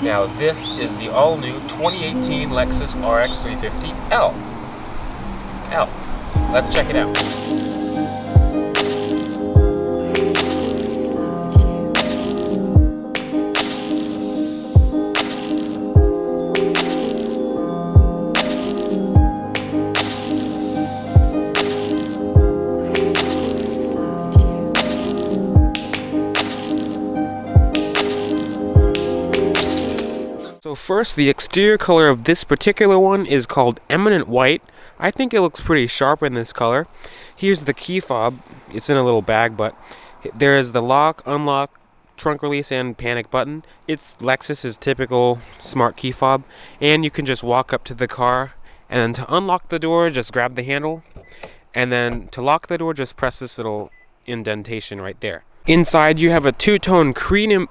Now this is the all-new 2018 Lexus RX 350L. Let's check it out. So first, the exterior color of this particular one is called Eminent White. I think it looks pretty sharp in this color. Here's the key fob. It's in a little bag, but there is the lock, unlock, trunk release, and panic button. It's Lexus's typical smart key fob, and you can just walk up to the car, and then to unlock the door, just grab the handle, and then to lock the door, just press this little indentation right there. Inside, you have a two-tone cream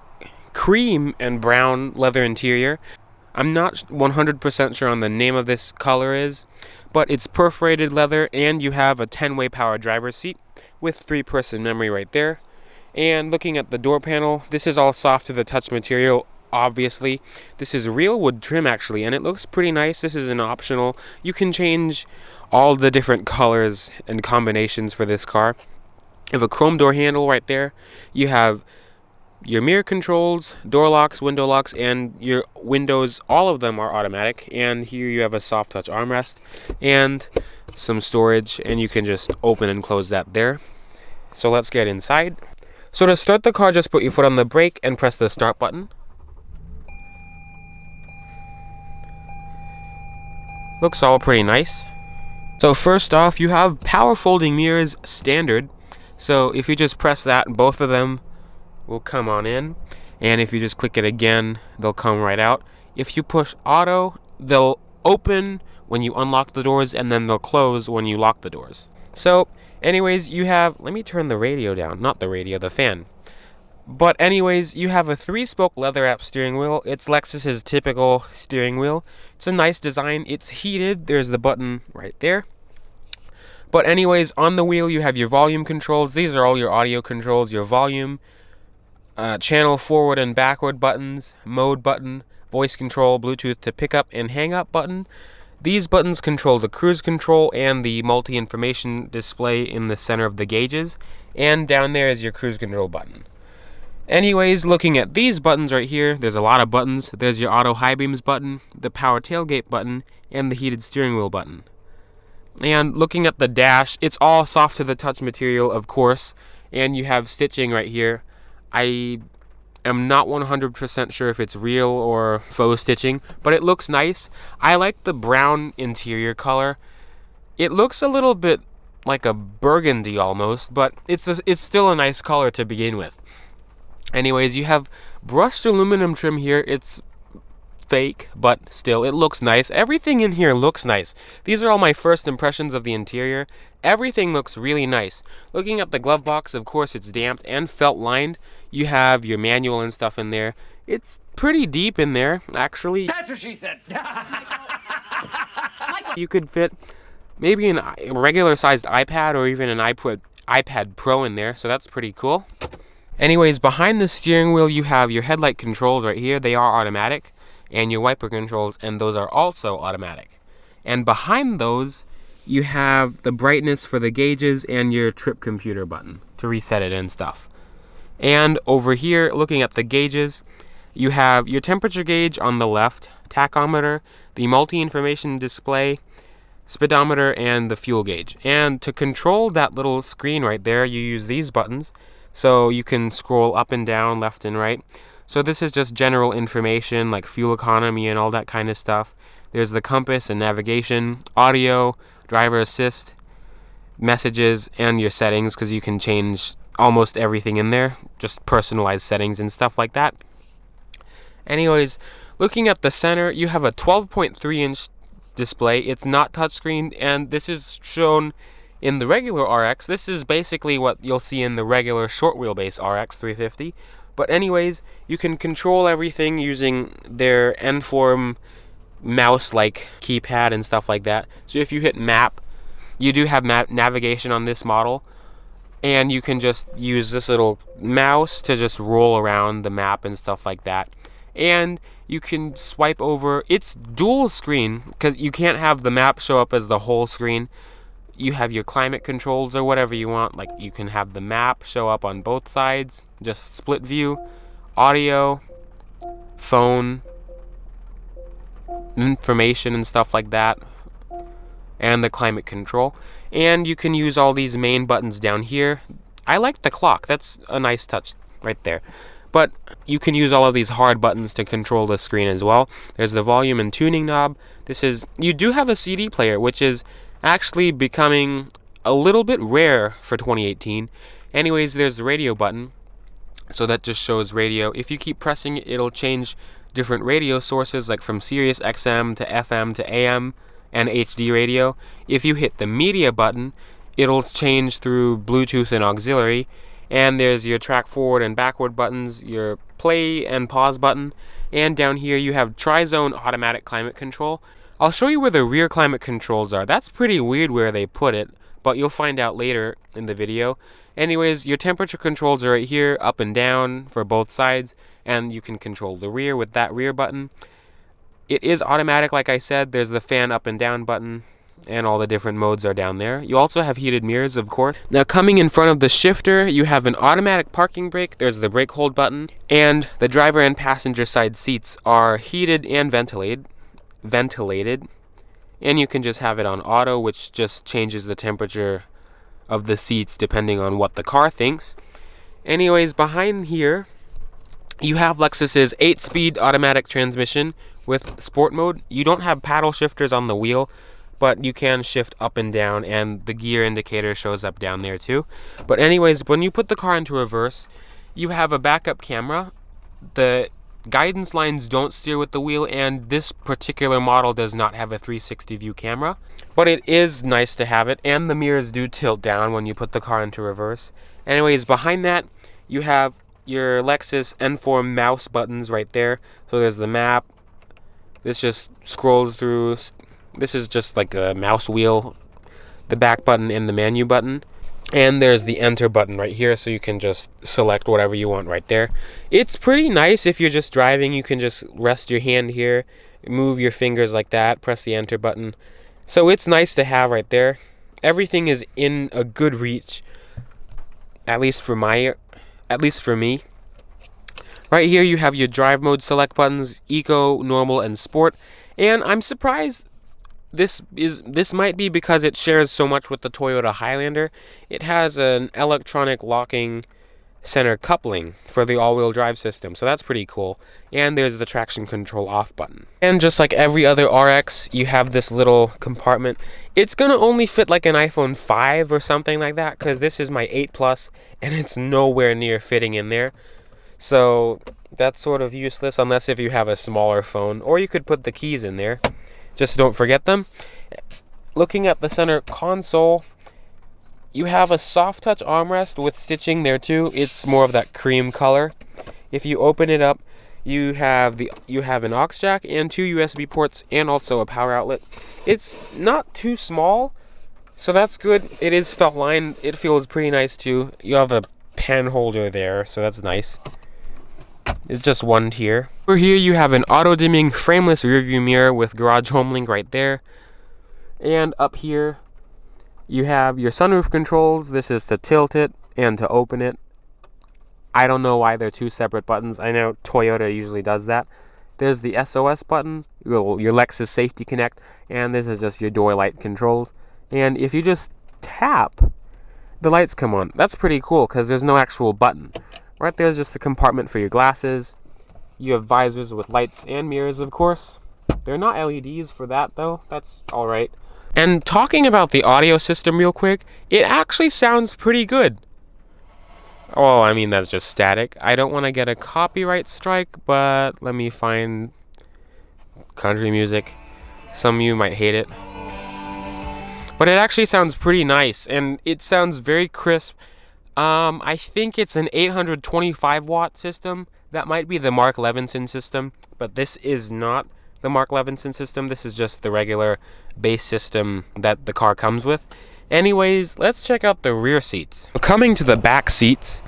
and brown leather interior. I'm not 100% sure on the name of this color is, but it's perforated leather, and you have a 10-way power driver's seat with 3-person memory right there. And looking at the door panel, this is all soft to the touch material. Obviously, this is real wood trim actually, and it looks pretty nice. This is an optional. You can change all the different colors and combinations for this car. You have a chrome door handle right there. You have your mirror controls, door locks, window locks, and your windows, all of them are automatic. And here you have a soft touch armrest and some storage, and you can just open and close that there. So let's get inside. So to start the car, just put your foot on the brake and press the start button. Looks all pretty nice. So first off, you have power folding mirrors standard. So if you just press that, both of them will come on in, and if you just click it again, they'll come right out. If you push auto, they'll open when you unlock the doors, and then they'll close when you lock the doors. So anyways, you have, let me turn the radio down, not the radio, the fan. But anyways, you have a 3-spoke leather-wrapped steering wheel. It's Lexus's typical steering wheel. It's a nice design. It's heated. There's the button right there. But anyways, on the wheel you have your volume controls. These are all your audio controls, your volume, channel forward and backward buttons, mode button, voice control, Bluetooth to pick up and hang up button. These buttons control the cruise control and the multi-information display in the center of the gauges, and down there is your cruise control button. Anyways, looking at these buttons right here, there's a lot of buttons. There's your auto high beams button, the power tailgate button, and the heated steering wheel button. And looking at the dash, it's all soft to the touch material, of course, and you have stitching right here. I am not 100% sure if it's real or faux stitching, but it looks nice. I like the brown interior color. It looks a little bit like a burgundy almost, but it's still a nice color to begin with. Anyways, you have brushed aluminum trim here. It's fake, but still, it looks nice. Everything in here looks nice. These are all my first impressions of the interior. Everything looks really nice. Looking at the glove box, of course, it's damped and felt lined. You have your manual and stuff in there. It's pretty deep in there, actually. That's what she said. You could fit maybe a regular sized iPad or even an iPad Pro in there, so that's pretty cool. Anyways, behind the steering wheel you have your headlight controls right here. They are automatic. And your wiper controls, and those are also automatic. And behind those you have the brightness for the gauges and your trip computer button to reset it and stuff. And over here, looking at the gauges, you have your temperature gauge on the left, tachometer, the multi-information display, speedometer, and the fuel gauge. And to control that little screen right there, you use these buttons. So you can scroll up and down, left and right. So this is just general information like fuel economy and all that kind of stuff. There's the compass and navigation, audio, driver assist, messages, and your settings, because you can change almost everything in there, just personalized settings and stuff like that. Anyways, looking at the center, you have a 12.3-inch display. It's not touchscreen, and this is shown in the regular RX. This is basically what you'll see in the regular short wheelbase RX 350. But anyways, you can control everything using their N-form mouse-like keypad and stuff like that. So if you hit map, you do have navigation on this model, and you can just use this little mouse to just roll around the map and stuff like that. and you can swipe over. It's dual screen because you can't have the map show up as the whole screen. You have your climate controls or whatever you want. Like, you can have the map show up on both sides, just split view, audio, phone, information and stuff like that, and the climate control. And you can use all these main buttons down here. I like the clock. That's a nice touch right there. But you can use all of these hard buttons to control the screen as well. There's the volume and tuning knob. You do have a CD player, which is actually becoming a little bit rare for 2018. Anyways, there's the radio button. So that just shows radio. If you keep pressing it, it'll change different radio sources, like from Sirius XM to FM to AM and HD radio. If you hit the media button, it'll change through Bluetooth and auxiliary. And there's your track forward and backward buttons, your play and pause button, and down here you have tri-zone automatic climate control. I'll show you where the rear climate controls are. That's pretty weird where they put it, but you'll find out later in the video. Anyways, your temperature controls are right here, up and down for both sides, and you can control the rear with that rear button. It is automatic, like I said. There's the fan up and down button, and all the different modes are down there. You also have heated mirrors, of course. Now, coming in front of the shifter, you have an automatic parking brake. There's the brake hold button, and the driver and passenger side seats are heated and ventilated, and you can just have it on auto, which just changes the temperature of the seats depending on what the car thinks. Anyways, behind here, you have Lexus's 8-speed automatic transmission with sport mode. You don't have paddle shifters on the wheel, but you can shift up and down, and the gear indicator shows up down there too. But anyways, when you put the car into reverse, you have a backup camera. The guidance lines don't steer with the wheel, and this particular model does not have a 360 view camera, but it is nice to have it, and the mirrors do tilt down when you put the car into reverse. Anyways, behind that, you have your Lexus N4 mouse buttons right there. So there's the map. This just scrolls through. This is just like a mouse wheel, the back button and the menu button. And there's the enter button right here, so you can just select whatever you want right there. It's pretty nice if you're just driving. You can just rest your hand here, move your fingers like that, press the enter button. So it's nice to have right there. Everything is in a good reach, at least for me. Right here you have your drive mode select buttons, eco, normal, and sport. And I'm surprised this might be because it shares so much with the Toyota Highlander. It has an electronic locking center coupling for the all-wheel drive system, so that's pretty cool. And there's the traction control off button. And just like every other RX, you have this little compartment. It's gonna only fit like an iPhone 5 or something like that, because this is my 8 Plus, and it's nowhere near fitting in there. So that's sort of useless unless if you have a smaller phone, or you could put the keys in there. Just don't forget them. Looking at the center console, you have a soft touch armrest with stitching there too. It's more of that cream color. If you open it up, you have an aux jack and 2 USB ports and also a power outlet. It's not too small, so that's good. It is felt lined. It feels pretty nice too. You have a pen holder there, so that's nice. It's just one tier. Over here you have an auto-dimming frameless rearview mirror with garage home link right there. And up here you have your sunroof controls. This is to tilt it and to open it. I don't know why they're two separate buttons. I know Toyota usually does that. There's the SOS button, your Lexus Safety Connect, and this is just your door light controls. And if you just tap, the lights come on. That's pretty cool because there's no actual button. Right there's just a compartment for your glasses. You have visors with lights and mirrors, of course. They're not LEDs for that, though. That's alright. And talking about the audio system real quick, it actually sounds pretty good. Well, I mean, that's just static. I don't want to get a copyright strike, but let me find country music. Some of you might hate it. But it actually sounds pretty nice, and it sounds very crisp. I think it's an 825 watt system. That might be the Mark Levinson system, but this is not the Mark Levinson system. This is just the regular base system that the car comes with. Anyways, let's check out the rear seats. Coming to the back seats,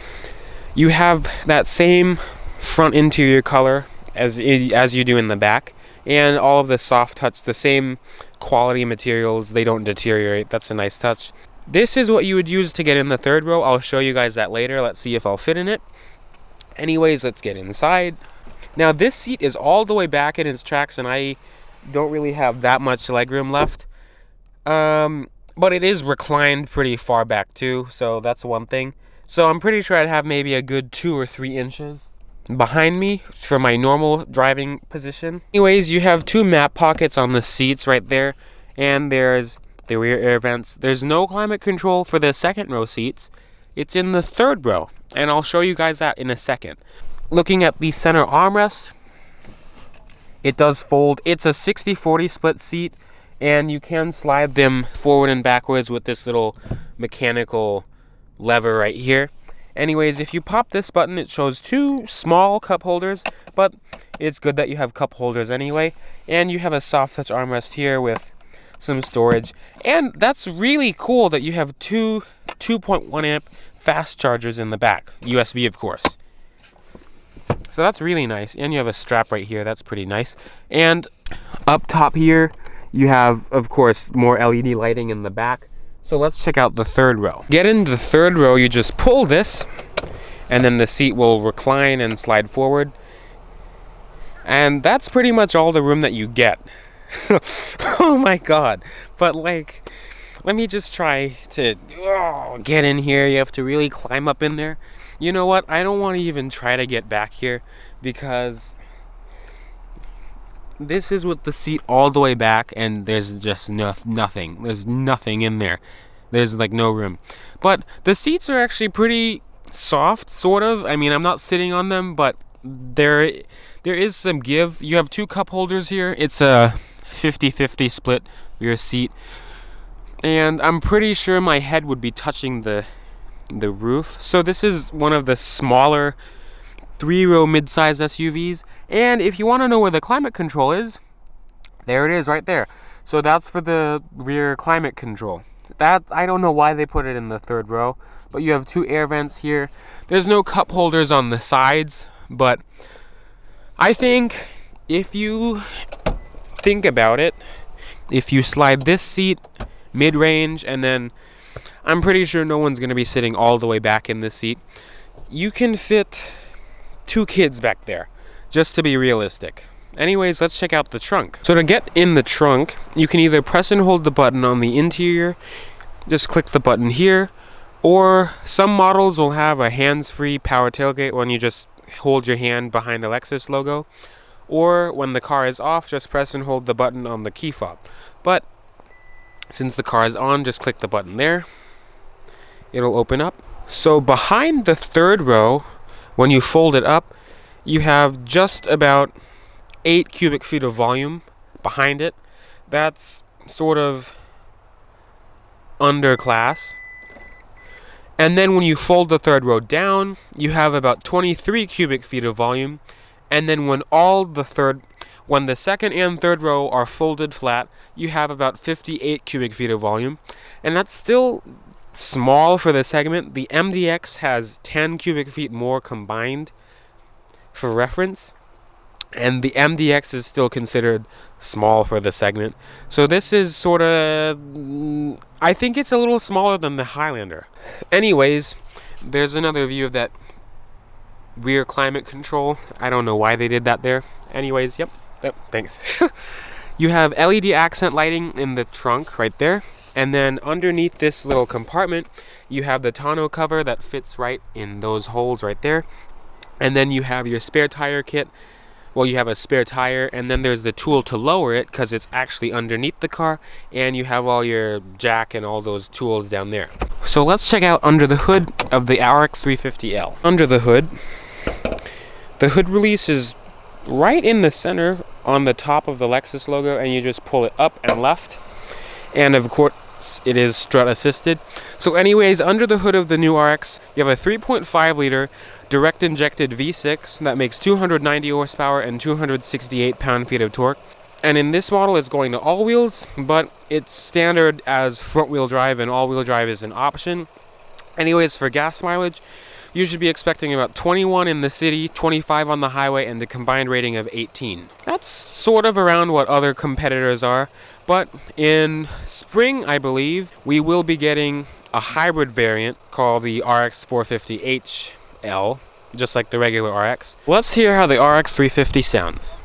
you have that same front interior color as you do in the back, and all of the soft touch, the same quality materials, they don't deteriorate. That's a nice touch. This is what you would use to get in the third row. I'll show you guys that later. Let's see if I'll fit in it. Anyways, let's get inside. Now this seat is all the way back in its tracks, and I don't really have that much legroom left. But it is reclined pretty far back too, so that's one thing. So I'm pretty sure I'd have maybe a good 2 or 3 inches behind me for my normal driving position. Anyways, you have 2 map pockets on the seats right there, and there's the rear air vents. There's no climate control for the second row seats. It's in the third row, and I'll show you guys that in a second. Looking at the center armrest, it does fold. It's a 60-40 split seat, and you can slide them forward and backwards with this little mechanical lever right here. Anyways, if you pop this button, it shows 2 small cup holders, but it's good that you have cup holders anyway. And you have a soft touch armrest here with some storage. And that's really cool that you have 2 2.1 amp fast chargers in the back, USB of course. So that's really nice. And you have a strap right here, that's pretty nice. And up top here, you have, of course, more LED lighting in the back. So let's check out the third row. Get into the third row, you just pull this, and then the seat will recline and slide forward. And that's pretty much all the room that you get. Oh my god. But like, let me just try to get in here. You have to really climb up in there. You know what? I don't want to even try to get back here, because this is with the seat all the way back, and there's just nothing. There's nothing in there. There's like no room. But the seats are actually pretty soft, sort of. I mean, I'm not sitting on them, but there is some give. You have 2 cup holders here. It's a 50-50 split rear seat. And I'm pretty sure my head would be touching the roof. So this is one of the smaller 3-row mid-size SUVs. And if you want to know where the climate control is, there it is right there. So that's for the rear climate control. That, I don't know why they put it in the third row, but you have 2 air vents here. There's no cup holders on the sides, but I think if you think about it, if you slide this seat mid-range, and then I'm pretty sure no one's going to be sitting all the way back in this seat, you can fit 2 kids back there, just to be realistic. Anyways, let's check out the trunk. So to get in the trunk, you can either press and hold the button on the interior, just click the button here, or some models will have a hands-free power tailgate when you just hold your hand behind the Lexus logo, or when the car is off, just press and hold the button on the key fob. But since the car is on, just click the button there. It'll open up. So behind the third row, when you fold it up, you have just about 8 cubic feet of volume behind it. That's sort of underclass. And then when you fold the third row down, you have about 23 cubic feet of volume. And then when the second and third row are folded flat, you have about 58 cubic feet of volume. And that's still small for the segment. The MDX has 10 cubic feet more combined for reference, and the MDX is still considered small for the segment. So this is sort of, I think it's a little smaller than the Highlander. Anyways, there's another view of that rear climate control. I don't know why they did that there. Anyways, yep, thanks. You have LED accent lighting in the trunk right there. And then underneath this little compartment, you have the tonneau cover that fits right in those holes right there. And then you have your spare tire kit. Well, you have a spare tire, and then there's the tool to lower it because it's actually underneath the car, and you have all your jack and all those tools down there. So let's check out under the hood of the RX 350L. Under the hood release is right in the center on the top of the Lexus logo, and you just pull it up and left. And of course, it is strut assisted. So anyways, under the hood of the new RX, you have a 3.5 liter direct injected V6 that makes 290 horsepower and 268 pound-feet of torque. And in this model, it's going to all-wheels, but it's standard as front-wheel drive, and all-wheel drive is an option. Anyways, for gas mileage, you should be expecting about 21 in the city, 25 on the highway, and a combined rating of 18. That's sort of around what other competitors are, but in spring, I believe, we will be getting a hybrid variant called the RX 450HL, just like the regular RX. Let's hear how the RX 350 sounds.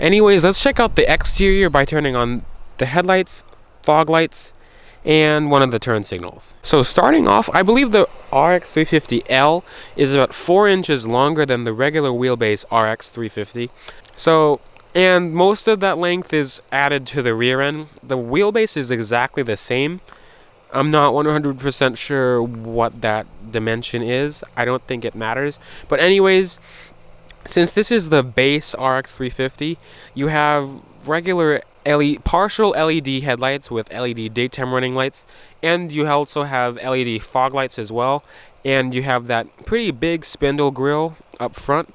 Anyways, let's check out the exterior by turning on the headlights, fog lights, and one of the turn signals. So starting off, I believe the RX 350L is about 4 inches longer than the regular wheelbase RX 350. So, and most of that length is added to the rear end. The wheelbase is exactly the same. I'm not 100% sure what that dimension is. I don't think it matters. But anyways, since this is the base RX 350, you have regular partial LED headlights with LED daytime running lights, and you also have LED fog lights as well, and you have that pretty big spindle grille up front.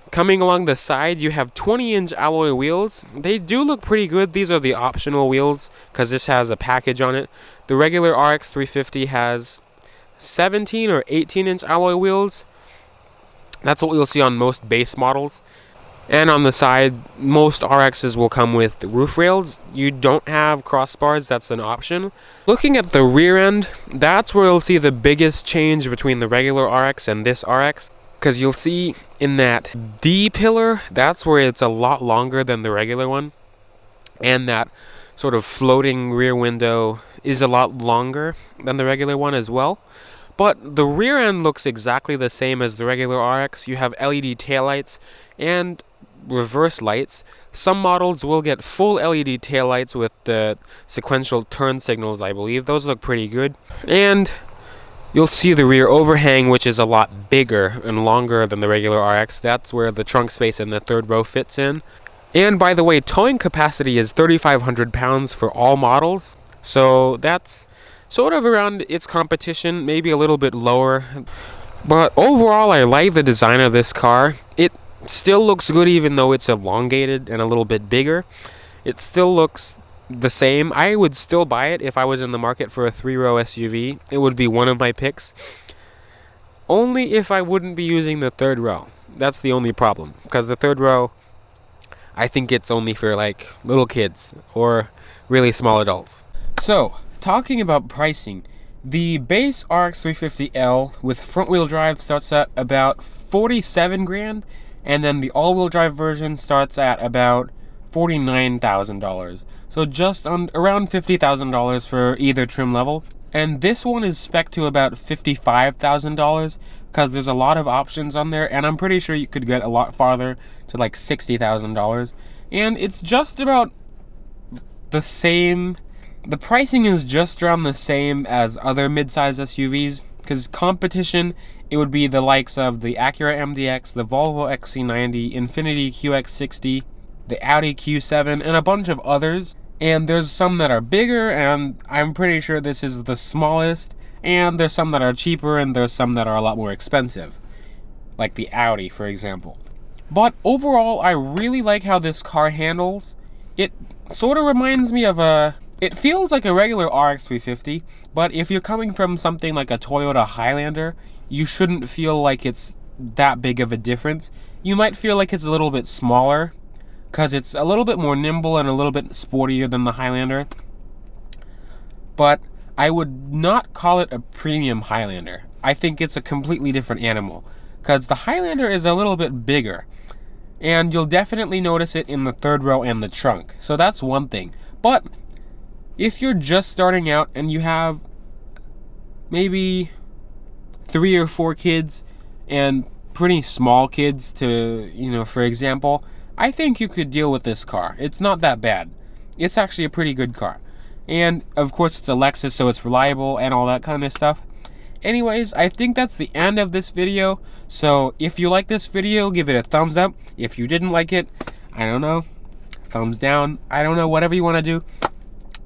Coming along the side, you have 20-inch alloy wheels. They do look pretty good. These are the optional wheels because this has a package on it. The regular RX 350 has 17 or 18-inch alloy wheels. That's what you'll see on most base models. And on the side, most RXs will come with roof rails. You don't have crossbars, that's an option. Looking at the rear end, that's where you'll see the biggest change between the regular RX and this RX. Because you'll see in that D pillar, that's where it's a lot longer than the regular one. And that sort of floating rear window is a lot longer than the regular one as well. But the rear end looks exactly the same as the regular RX. You have LED taillights and reverse lights. Some models will get full LED taillights with the sequential turn signals, I believe. Those look pretty good. And you'll see the rear overhang, which is a lot bigger and longer than the regular RX. That's where the trunk space in the third row fits in. And by the way, towing capacity is 3,500 pounds for all models. So that's sort of around its competition, maybe a little bit lower. But overall, I like the design of this car. It still looks good even though it's elongated and a little bit bigger. It still looks the same. I would still buy it if I was in the market for a 3-row SUV. It would be one of my picks. Only if I wouldn't be using the third row. That's the only problem. Because the third row, I think it's only for like little kids or really small adults. So, talking about pricing, the base RX 350L with front-wheel drive starts at about 47 grand, and then the all-wheel drive version starts at about $49,000. So just around $50,000 for either trim level. And this one is spec'd to about $55,000 because there's a lot of options on there, and I'm pretty sure you could get a lot farther to like $60,000. And it's just about the same. The pricing is just around the same as other mid-size SUVs, because competition, it would be the likes of the Acura MDX, the Volvo XC90, Infiniti QX60, the Audi Q7, and a bunch of others. And there's some that are bigger, and I'm pretty sure this is the smallest, and there's some that are cheaper, and there's some that are a lot more expensive, like the Audi, for example. But overall, I really like how this car handles. It sort of reminds me of it feels like a regular RX 350, but if you're coming from something like a Toyota Highlander, you shouldn't feel like it's that big of a difference. You might feel like it's a little bit smaller, because it's a little bit more nimble and a little bit sportier than the Highlander. But I would not call it a premium Highlander. I think it's a completely different animal, because the Highlander is a little bit bigger, and you'll definitely notice it in the third row and the trunk. So that's one thing. But if you're just starting out and you have maybe 3 or 4 kids and pretty small kids to, for example, I think you could deal with this car. It's not that bad. It's actually a pretty good car. And of course it's a Lexus, so it's reliable and all that kind of stuff. Anyways, I think that's the end of this video. So if you like this video, give it a thumbs up. If you didn't like it, I don't know, thumbs down. I don't know, whatever you want to do.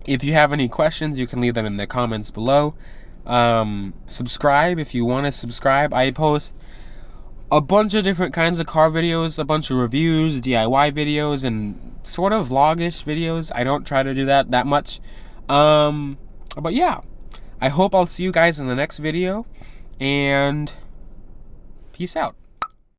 If you have any questions, you can leave them in the comments below. Subscribe if you want to subscribe. I post a bunch of different kinds of car videos, a bunch of reviews, DIY videos, and sort of vlogish videos. I don't try to do that much. But yeah, I hope I'll see you guys in the next video, and peace out.